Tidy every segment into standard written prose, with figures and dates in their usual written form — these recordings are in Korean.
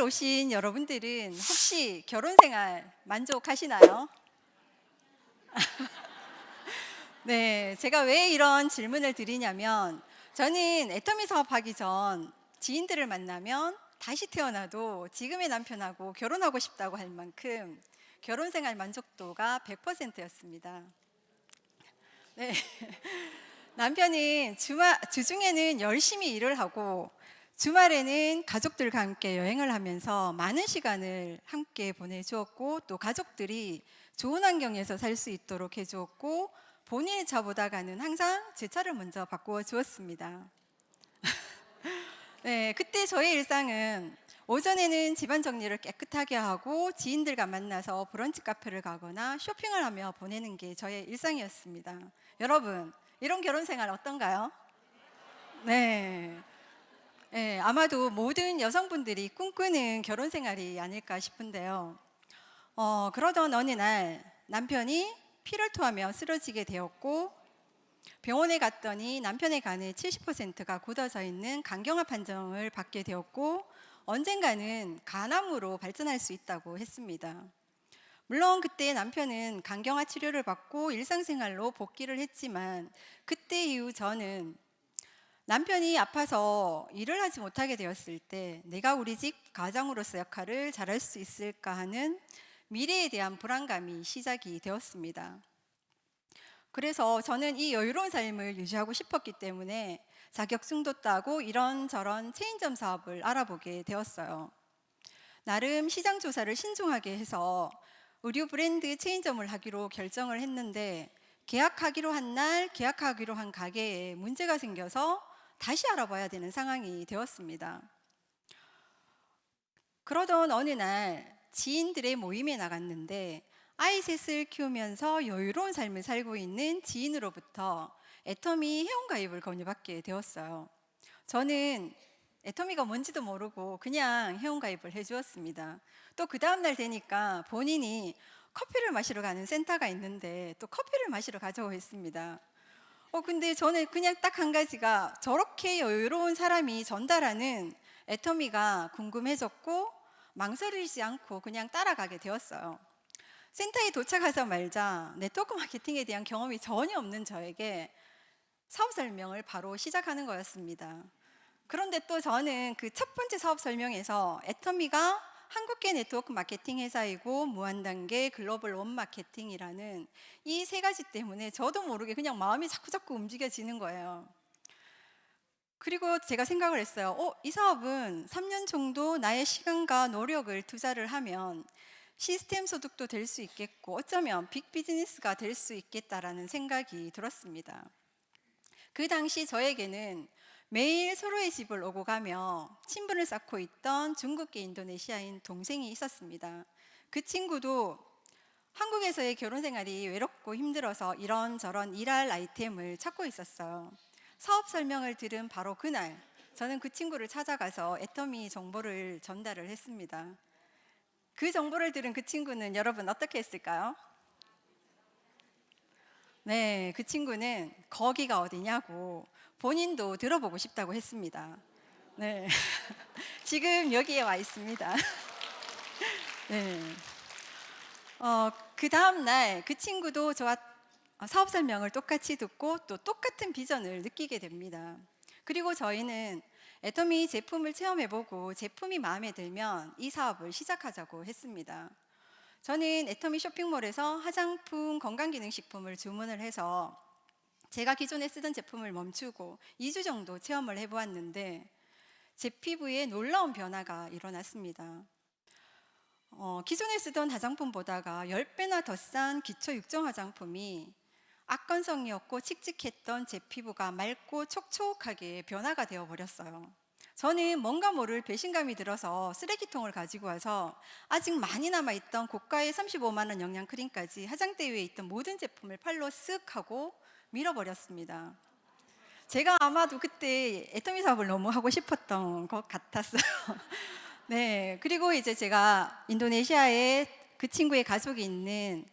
오신 여러분들은 혹시 결혼 생활 만족하시나요? 네, 제가 왜 이런 질문을 드리냐면 저는 애터미 사업하기 전 지인들을 만나면 다시 태어나도 지금의 남편하고 결혼하고 싶다고 할 만큼 결혼 생활 만족도가 100%였습니다. 네. 남편은 주중에는 열심히 일을 하고 주말에는 가족들과 함께 여행을 하면서 많은 시간을 함께 보내주었고, 또 가족들이 좋은 환경에서 살 수 있도록 해주었고, 본인의 차보다가는 항상 제 차를 먼저 바꾸어 주었습니다. 네, 그때 저의 일상은 오전에는 집안 정리를 깨끗하게 하고 지인들과 만나서 브런치 카페를 가거나 쇼핑을 하며 보내는 게 저의 일상이었습니다. 여러분, 이런 결혼 생활 어떤가요? 네. 네, 아마도 모든 여성분들이 꿈꾸는 결혼 생활이 아닐까 싶은데요. 그러던 어느 날 남편이 피를 토하며 쓰러지게 되었고, 병원에 갔더니 남편의 간의 70%가 굳어져 있는 간경화 판정을 받게 되었고, 언젠가는 간암으로 발전할 수 있다고 했습니다. 물론 그때 남편은 간경화 치료를 받고 일상생활로 복귀를 했지만, 그때 이후 저는 남편이 아파서 일을 하지 못하게 되었을 때 내가 우리 집 가장으로서 역할을 잘할 수 있을까 하는 미래에 대한 불안감이 시작이 되었습니다. 그래서 저는 이 여유로운 삶을 유지하고 싶었기 때문에 자격증도 따고 이런저런 체인점 사업을 알아보게 되었어요. 나름 시장 조사를 신중하게 해서 의류 브랜드 체인점을 하기로 결정을 했는데, 계약하기로 한 날 계약하기로 한 가게에 문제가 생겨서 다시 알아봐야 되는 상황이 되었습니다. 그러던 어느 날 지인들의 모임에 나갔는데, 아이 셋을 키우면서 여유로운 삶을 살고 있는 지인으로부터 애터미 회원가입을 권유받게 되었어요. 저는 애터미가 뭔지도 모르고 그냥 회원가입을 해주었습니다. 또 그 다음날 되니까 본인이 커피를 마시러 가는 센터가 있는데 또 커피를 마시러 가자고 했습니다. 근데 저는 그냥 딱 한 가지가, 저렇게 여유로운 사람이 전달하는 애터미가 궁금해졌고 망설이지 않고 그냥 따라가게 되었어요. 센터에 도착하자마자 네트워크 마케팅에 대한 경험이 전혀 없는 저에게 사업 설명을 바로 시작하는 거였습니다. 그런데 또 저는 그 첫 번째 사업 설명에서 애터미가 한국계 네트워크 마케팅 회사이고 무한단계 글로벌 원 마케팅이라는 이 세 가지 때문에 저도 모르게 그냥 마음이 자꾸자꾸 움직여지는 거예요. 그리고 제가 생각을 했어요. 이 사업은 3년 정도 나의 시간과 노력을 투자를 하면 시스템 소득도 될 수 있겠고 어쩌면 빅 비즈니스가 될 수 있겠다라는 생각이 들었습니다. 그 당시 저에게는 매일 서로의 집을 오고 가며 친분을 쌓고 있던 중국계 인도네시아인 동생이 있었습니다. 그 친구도 한국에서의 결혼 생활이 외롭고 힘들어서 이런저런 일할 아이템을 찾고 있었어요. 사업 설명을 들은 바로 그날, 저는 그 친구를 찾아가서 애터미 정보를 전달을 했습니다. 그 정보를 들은 그 친구는 여러분 어떻게 했을까요? 네, 그 친구는 거기가 어디냐고 본인도 들어보고 싶다고 했습니다. 네, 지금 여기에 와 있습니다. 네, 그 다음날 그 친구도 저와 사업 설명을 똑같이 듣고 또 똑같은 비전을 느끼게 됩니다. 그리고 저희는 애터미 제품을 체험해보고 제품이 마음에 들면 이 사업을 시작하자고 했습니다. 저는 애터미 쇼핑몰에서 화장품, 건강기능식품을 주문을 해서 제가 기존에 쓰던 제품을 멈추고 2주 정도 체험을 해보았는데 제 피부에 놀라운 변화가 일어났습니다. 기존에 쓰던 화장품보다가 10배나 더 싼 기초 육정 화장품이 악건성이었고 칙칙했던 제 피부가 맑고 촉촉하게 변화가 되어버렸어요. 저는 뭔가 모를 배신감이 들어서 쓰레기통을 가지고 와서 아직 많이 남아있던 고가의 35만 원 영양 크림까지 화장대 위에 있던 모든 제품을 팔로 쓱 하고 밀어버렸습니다. 제가 아마도 그때 애터미 사업을 너무 하고 싶었던 것 같았어요. 네, 그리고 이제 제가 인도네시아에 그 친구의 가족이 있는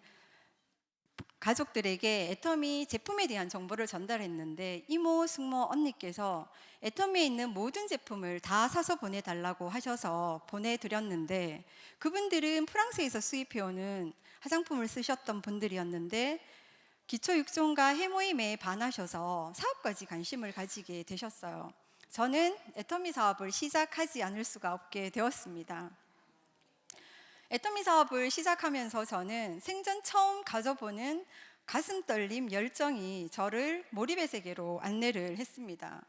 가족들에게 애터미 제품에 대한 정보를 전달했는데 이모, 숙모, 언니께서 애터미에 있는 모든 제품을 다 사서 보내달라고 하셔서 보내드렸는데, 그분들은 프랑스에서 수입해오는 화장품을 쓰셨던 분들이었는데 기초육종과 해모임에 반하셔서 사업까지 관심을 가지게 되셨어요. 저는 애터미 사업을 시작하지 않을 수가 없게 되었습니다. 애터미 사업을 시작하면서 저는 생전 처음 가져보는 가슴 떨림, 열정이 저를 몰입의 세계로 안내를 했습니다.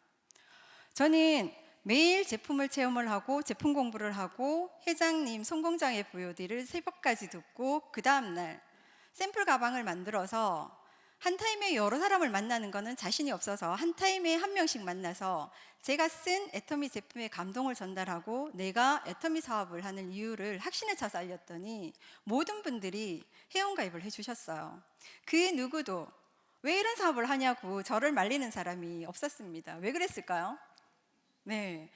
저는 매일 제품을 체험을 하고 제품 공부를 하고 회장님 손공장의 VOD를 새벽까지 듣고 그 다음날 샘플 가방을 만들어서 한 타임에 여러 사람을 만나는 것은 자신이 없어서 한 타임에 한 명씩 만나서 제가 쓴 애터미 제품의 감동을 전달하고 내가 애터미 사업을 하는 이유를 확신에 차서 알렸더니 모든 분들이 회원가입을 해주셨어요. 그 누구도 왜 이런 사업을 하냐고 저를 말리는 사람이 없었습니다. 왜 그랬을까요? 네,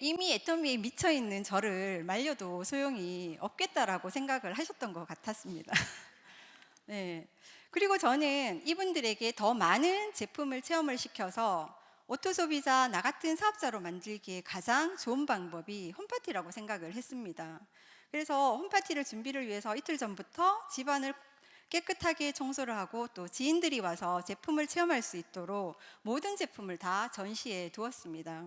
이미 애터미에 미쳐있는 저를 말려도 소용이 없겠다라고 생각을 하셨던 것 같았습니다. 네. 그리고 저는 이분들에게 더 많은 제품을 체험을 시켜서 오토 소비자 나 같은 사업자로 만들기에 가장 좋은 방법이 홈파티라고 생각을 했습니다. 그래서 홈파티를 준비를 위해서 이틀 전부터 집안을 깨끗하게 청소를 하고 또 지인들이 와서 제품을 체험할 수 있도록 모든 제품을 다 전시해 두었습니다.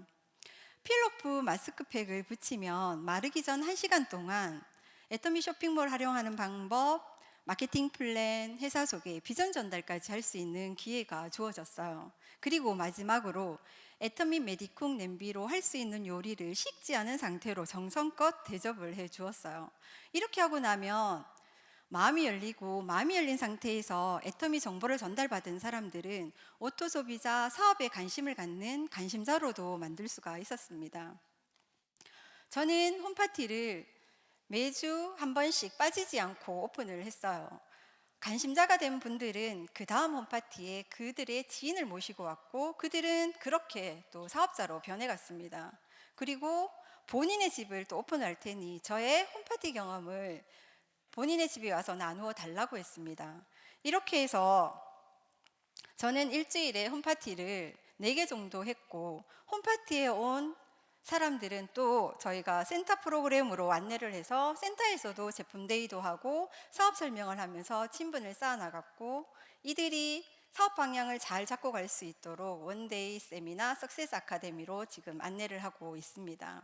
필로프 마스크팩을 붙이면 마르기 전 1시간 동안 애터미 쇼핑몰 활용하는 방법, 마케팅 플랜, 회사 소개, 비전 전달까지 할 수 있는 기회가 주어졌어요. 그리고 마지막으로 애터미 메디쿡 냄비로 할 수 있는 요리를 식지 않은 상태로 정성껏 대접을 해 주었어요. 이렇게 하고 나면 마음이 열리고 마음이 열린 상태에서 애터미 정보를 전달받은 사람들은 오토 소비자 사업에 관심을 갖는 관심자로도 만들 수가 있었습니다. 저는 홈파티를 매주 한 번씩 빠지지 않고 오픈을 했어요. 관심자가 된 분들은 그 다음 홈파티에 그들의 지인을 모시고 왔고 그들은 그렇게 또 사업자로 변해갔습니다. 그리고 본인의 집을 또 오픈할 테니 저의 홈파티 경험을 본인의 집에 와서 나누어 달라고 했습니다. 이렇게 해서 저는 일주일에 홈파티를 4개 정도 했고 홈파티에 온 사람들은 또 저희가 센터 프로그램으로 안내를 해서 센터에서도 제품 데이도 하고 사업 설명을 하면서 친분을 쌓아 나갔고 이들이 사업 방향을 잘 잡고 갈 수 있도록 원데이 세미나 석세스 아카데미로 지금 안내를 하고 있습니다.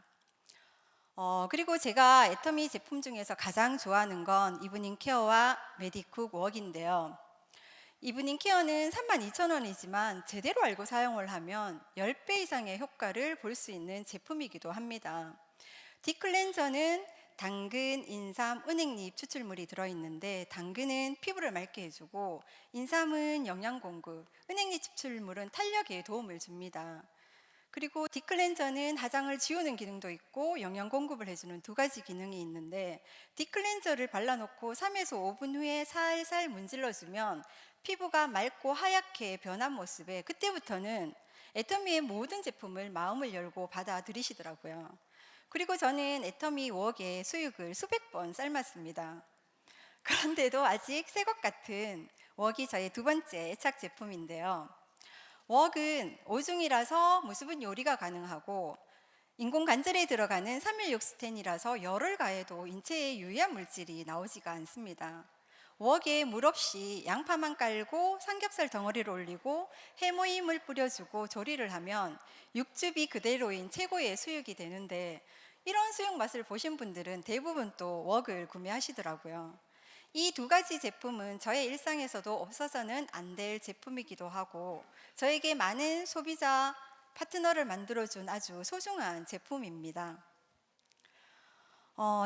그리고 제가 애터미 제품 중에서 가장 좋아하는 건 이브닝 케어와 메디쿡 웍인데요. 이브닝 케어는 32,000원이지만 제대로 알고 사용을 하면 10배 이상의 효과를 볼 수 있는 제품이기도 합니다. 딥클렌저는 당근, 인삼, 은행잎 추출물이 들어있는데 당근은 피부를 맑게 해주고 인삼은 영양 공급, 은행잎 추출물은 탄력에 도움을 줍니다. 그리고 딥클렌저는 화장을 지우는 기능도 있고 영양 공급을 해주는 2가지 기능이 있는데 딥클렌저를 발라놓고 3에서 5분 후에 살살 문질러주면 피부가 맑고 하얗게 변한 모습에 그때부터는 애터미의 모든 제품을 마음을 열고 받아들이시더라고요. 그리고 저는 애터미 웍의 수육을 수백 번 삶았습니다. 그런데도 아직 새 것 같은 웍이 저의 2번째 애착 제품인데요. 웍은 오중이라서 무수분 요리가 가능하고 인공 관절에 들어가는 316스텐이라서 열을 가해도 인체에 유해한 물질이 나오지가 않습니다. 웍에 물 없이 양파만 깔고 삼겹살 덩어리를 올리고 해모임을 뿌려주고 조리를 하면 육즙이 그대로인 최고의 수육이 되는데 이런 수육 맛을 보신 분들은 대부분 또 웍을 구매하시더라고요. 이 2가지 제품은 저의 일상에서도 없어서는 안 될 제품이기도 하고 저에게 많은 소비자 파트너를 만들어준 아주 소중한 제품입니다.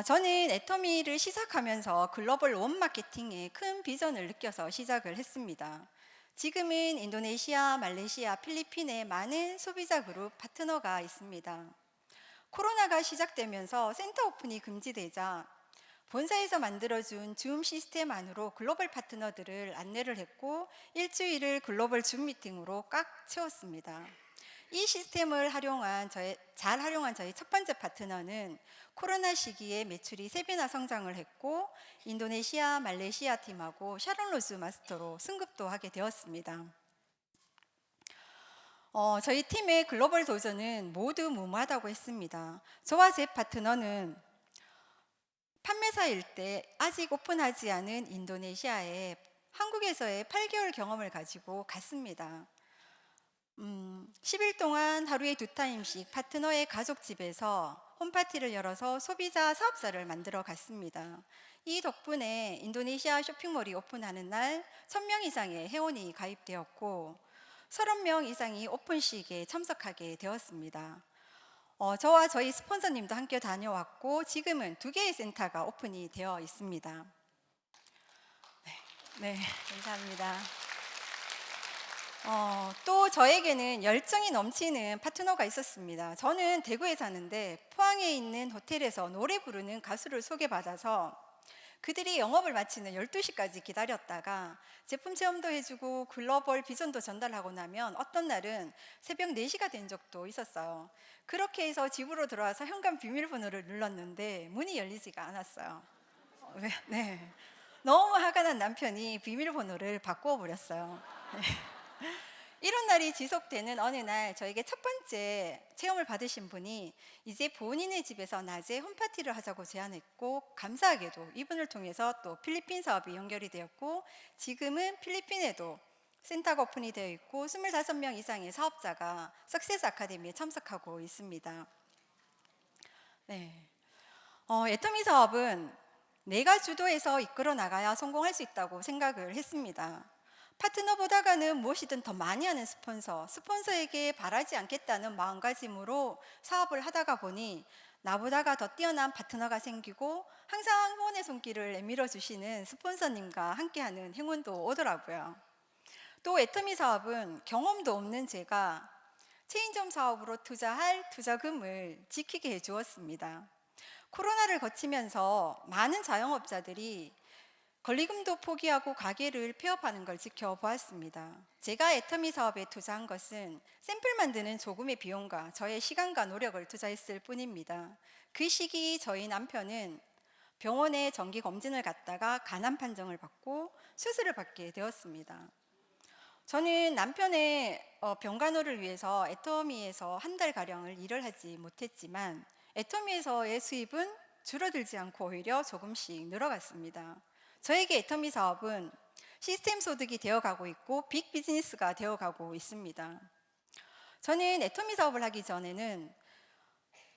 저는 애터미를 시작하면서 글로벌 원 마케팅에 큰 비전을 느껴서 시작을 했습니다. 지금은 인도네시아, 말레이시아, 필리핀에 많은 소비자 그룹 파트너가 있습니다. 코로나가 시작되면서 센터 오픈이 금지되자 본사에서 만들어준 줌 시스템 안으로 글로벌 파트너들을 안내를 했고 일주일을 글로벌 줌 미팅으로 꽉 채웠습니다. 이 시스템을 잘 활용한 저희 첫 번째 파트너는 코로나 시기에 매출이 3배나 성장을 했고 인도네시아, 말레이시아 팀하고 샤론 로즈 마스터로 승급도 하게 되었습니다. 저희 팀의 글로벌 도전은 모두 무모하다고 했습니다. 저와 제 파트너는 판매사일 때 아직 오픈하지 않은 인도네시아에 한국에서의 8개월 경험을 가지고 갔습니다. 10일 동안 하루에 2타임씩 파트너의 가족 집에서 홈파티를 열어서 소비자 사업자를 만들어 갔습니다. 이 덕분에 인도네시아 쇼핑몰이 오픈하는 날 1000명 이상의 회원이 가입되었고 30명 이상이 오픈식에 참석하게 되었습니다. 저와 저희 스폰서님도 함께 다녀왔고 지금은 2개의 센터가 오픈이 되어 있습니다. 네, 감사합니다. 또 저에게는 열정이 넘치는 파트너가 있었습니다. 저는 대구에 사는데 포항에 있는 호텔에서 노래 부르는 가수를 소개받아서 그들이 영업을 마치는 12시까지 기다렸다가 제품 체험도 해주고 글로벌 비전도 전달하고 나면 어떤 날은 새벽 4시가 된 적도 있었어요. 그렇게 해서 집으로 들어와서 현관 비밀번호를 눌렀는데 문이 열리지가 않았어요. 네. 너무 화가 난 남편이 비밀번호를 바꾸어 버렸어요. 이런 날이 지속되는 어느 날 저에게 첫 번째 체험을 받으신 분이 이제 본인의 집에서 낮에 홈파티를 하자고 제안했고 감사하게도 이분을 통해서 또 필리핀 사업이 연결이 되었고 지금은 필리핀에도 센터가 오픈이 되어 있고 25명 이상의 사업자가 석세스 아카데미에 참석하고 있습니다. 네. 애터미 사업은 내가 주도해서 이끌어 나가야 성공할 수 있다고 생각을 했습니다. 파트너보다가는 무엇이든 더 많이 하는 스폰서에게 바라지 않겠다는 마음가짐으로 사업을 하다가 보니 나보다가 더 뛰어난 파트너가 생기고 항상 후원의 손길을 내밀어 주시는 스폰서님과 함께하는 행운도 오더라고요. 또 애터미 사업은 경험도 없는 제가 체인점 사업으로 투자할 투자금을 지키게 해주었습니다. 코로나를 거치면서 많은 자영업자들이 권리금도 포기하고 가게를 폐업하는 걸 지켜보았습니다. 제가 애터미 사업에 투자한 것은 샘플 만드는 조금의 비용과 저의 시간과 노력을 투자했을 뿐입니다. 그 시기 저희 남편은 병원에 정기 검진을 갔다가 간암 판정을 받고 수술을 받게 되었습니다. 저는 남편의 병간호를 위해서 애터미에서 한 달가량을 일을 하지 못했지만 애터미에서의 수입은 줄어들지 않고 오히려 조금씩 늘어갔습니다. 저에게 애터미 사업은 시스템 소득이 되어가고 있고 빅 비즈니스가 되어가고 있습니다. 저는 애터미 사업을 하기 전에는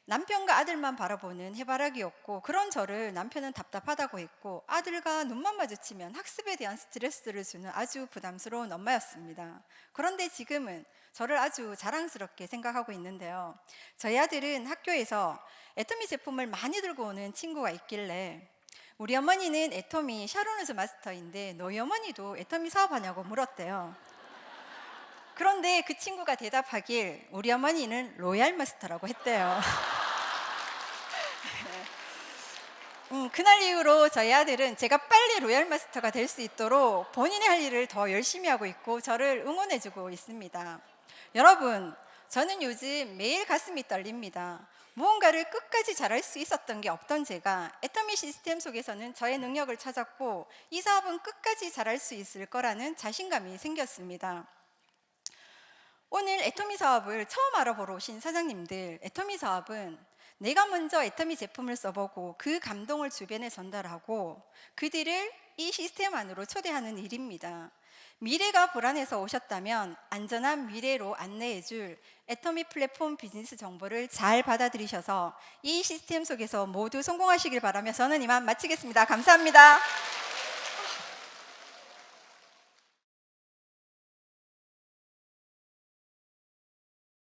남편과 아들만 바라보는 해바라기였고 그런 저를 남편은 답답하다고 했고 아들과 눈만 마주치면 학습에 대한 스트레스를 주는 아주 부담스러운 엄마였습니다. 그런데 지금은 저를 아주 자랑스럽게 생각하고 있는데요. 저희 아들은 학교에서 애터미 제품을 많이 들고 오는 친구가 있길래 우리 어머니는 애터미 샤론우즈 마스터인데 너희 어머니도 애터미 사업하냐고 물었대요. 그런데 그 친구가 대답하길 우리 어머니는 로얄 마스터라고 했대요. 그날 이후로 저희 아들은 제가 빨리 로얄 마스터가 될 수 있도록 본인이 할 일을 더 열심히 하고 있고 저를 응원해주고 있습니다. 여러분, 저는 요즘 매일 가슴이 떨립니다. 무언가를 끝까지 잘할 수 있었던 게 없던 제가 애터미 시스템 속에서는 저의 능력을 찾았고 이 사업은 끝까지 잘할 수 있을 거라는 자신감이 생겼습니다. 오늘 애터미 사업을 처음 알아보러 오신 사장님들, 애터미 사업은 내가 먼저 애터미 제품을 써보고 그 감동을 주변에 전달하고 그들을 이 시스템 안으로 초대하는 일입니다. 미래가 불안해서 오셨다면 안전한 미래로 안내해줄 애터미 플랫폼 비즈니스 정보를 잘 받아들이셔서 이 시스템 속에서 모두 성공하시길 바라며 저는 이만 마치겠습니다. 감사합니다.